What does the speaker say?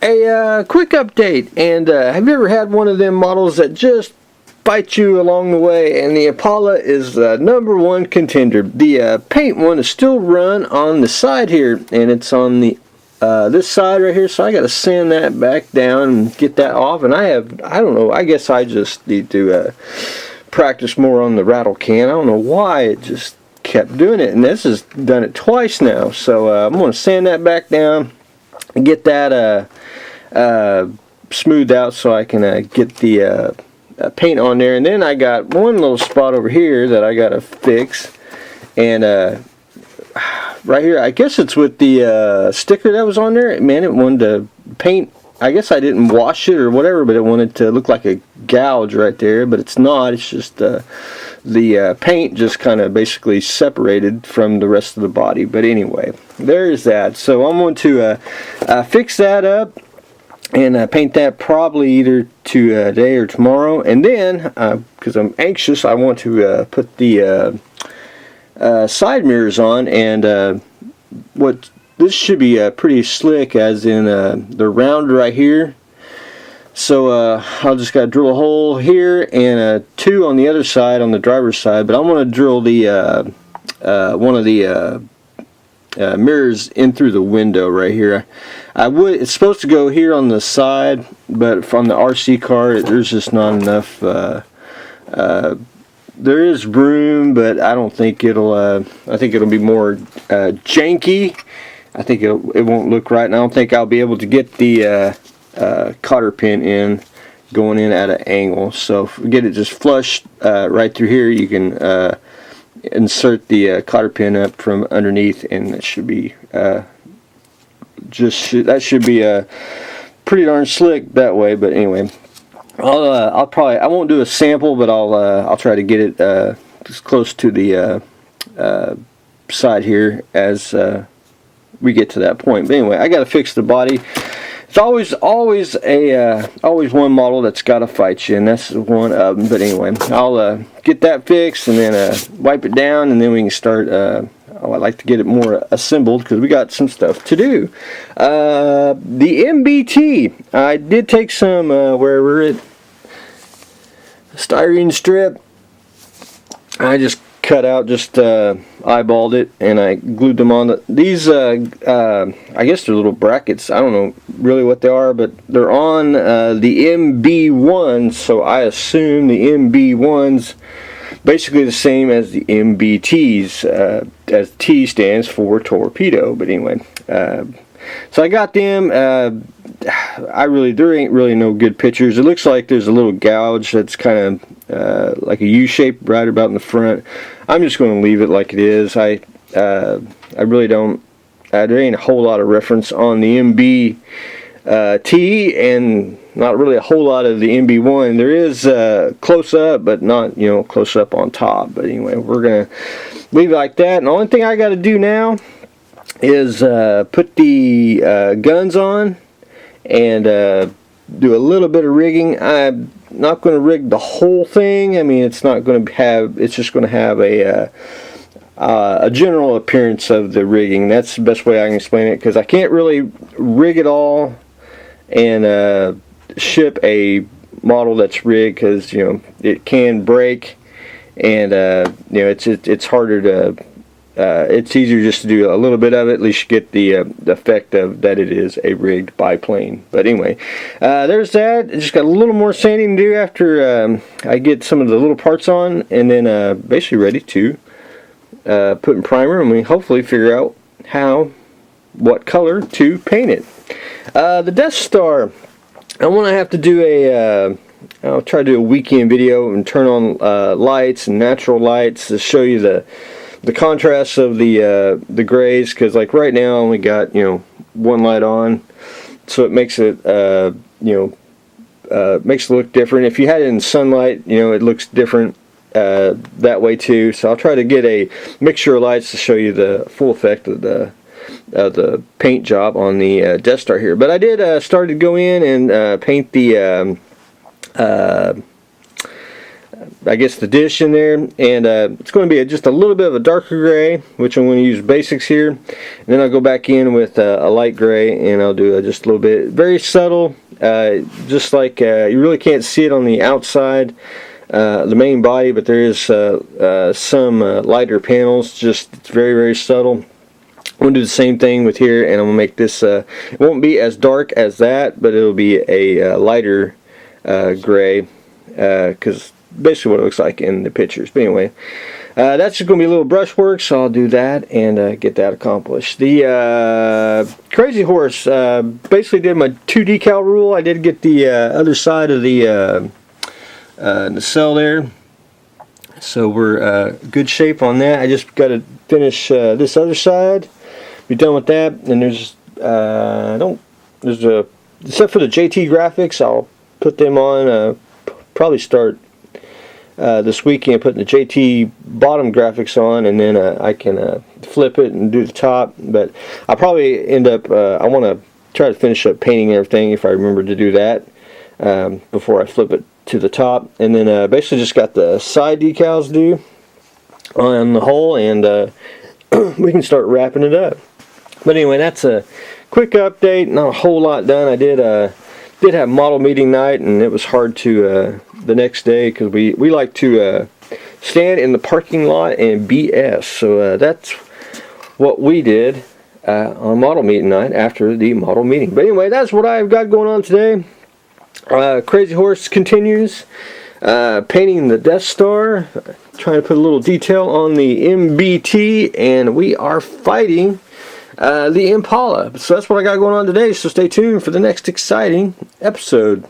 A quick update, and have you ever had one of them models that just bite you along the way? And the Impala is the #1 contender. The paint one is still run on the side here, and it's on the this side right here, so I got to sand that back down and get that off. And I don't know, I guess I just need to practice more on the rattle can. I don't know why it just kept doing it, and this has done it twice now. So I'm going to sand that back down and get that smoothed out so I can get the paint on there. And then I got one little spot over here that I got to fix, and right here, I guess it's with the sticker that was on there. Man, it wanted to paint. I guess I didn't wash it or whatever, but it wanted to look like a gouge right there, but it's not. It's just the paint just kind of basically separated from the rest of the body. But anyway, there's that. So I'm going to fix that up and paint that probably either today or tomorrow. And then, because I'm anxious, I want to put the side mirrors on, and this should be pretty slick, as in the round right here. So I'll just got to drill a hole here and 2 on the other side, on the driver's side. But I'm going to drill the one of the mirrors in through the window right here. It's supposed to go here on the side, but from the RC car, there's just not enough. There is room, but I don't think it'll. I think it'll be more janky. I think it won't look right, and I don't think I'll be able to get the cotter pin in, going in at an angle. So if we get it just flush right through here, you can insert the cotter pin up from underneath, and it should be that should be pretty darn slick that way. But anyway, I won't do a sample, but I'll try to get it as close to the side here as we get to that point. But anyway, I got to fix the body. It's always one model that's got to fight you, and that's one of them. But anyway, I'll get that fixed and then wipe it down, and then we can start. I'd like to get it more assembled because we got some stuff to do. The MBT, I did take some wherever it styrene strip. I just cut out, just eyeballed it, and I glued them on. These I guess they're little brackets. I don't know really what they are, but they're on the MB1, so I assume the MB1's basically the same as the MBT's, as T stands for torpedo. But anyway, so I got them. There ain't really no good pictures. It looks like there's a little gouge that's kind of like a U shape right about in the front. I'm just going to leave it like it is. I really don't. There ain't a whole lot of reference on the MBT, and not really a whole lot of the MB1. There is close up, but not close up on top. But anyway, we're gonna leave it like that. And the only thing I got to do now is put the guns on and do a little bit of rigging. I'm not going to rig the whole thing. I mean, it's not going to have. It's just going to have a general appearance of the rigging. That's the best way I can explain it, because I can't really rig it all and ship a model that's rigged, because it can break, and it's harder to. It's easier just to do a little bit of it. At least you get the effect of that it is a rigged biplane. But anyway, there's that. I just got a little more sanding to do after I get some of the little parts on, and then basically ready to put in primer, and we hopefully figure out what color to paint it. The Death Star, I want to have to do I'll try to do a weekend video and turn on lights and natural lights to show you the contrast of the grays, because like right now I only got one light on, so it makes it makes it look different. If you had it in sunlight, it looks different that way too. So I'll try to get a mixture of lights to show you the full effect of the paint job on the Death Star here. But I did start to go in and paint the I guess the dish in there, and it's going to be just a little bit of a darker gray, which I'm going to use basics here, and then I'll go back in with a light gray, and I'll do just a little bit, very subtle, just like you really can't see it on the outside, the main body, but there is some lighter panels, just it's very, very subtle. I'm going to do the same thing with here, and I'm going to make this, it won't be as dark as that, but it'll be a lighter gray, because basically what it looks like in the pictures. But anyway, that's just going to be a little brushwork, so I'll do that and get that accomplished. The Crazy Horse, basically did my 2 decal rule. I did get the other side of the nacelle there, so we're good shape on that. I just got to finish this other side, be done with that, and there's except for the JT graphics, I'll put them on, probably start this weekend putting the JT bottom graphics on, and then I can flip it and do the top. But I'll probably end up, I want to try to finish up painting everything if I remember to do that before I flip it to the top. And then basically just got the side decals due on the whole, and we can start wrapping it up. But anyway, that's a quick update, not a whole lot done. I did have model meeting night, and it was hard to the next day, because we like to stand in the parking lot and BS. So that's what we did on model meeting night after the model meeting. But anyway, that's what I've got going on today. Crazy Horse continues painting the Death Star, trying to put a little detail on the MBT, and we are fighting the Impala. So that's what I got going on today, so stay tuned for the next exciting episode.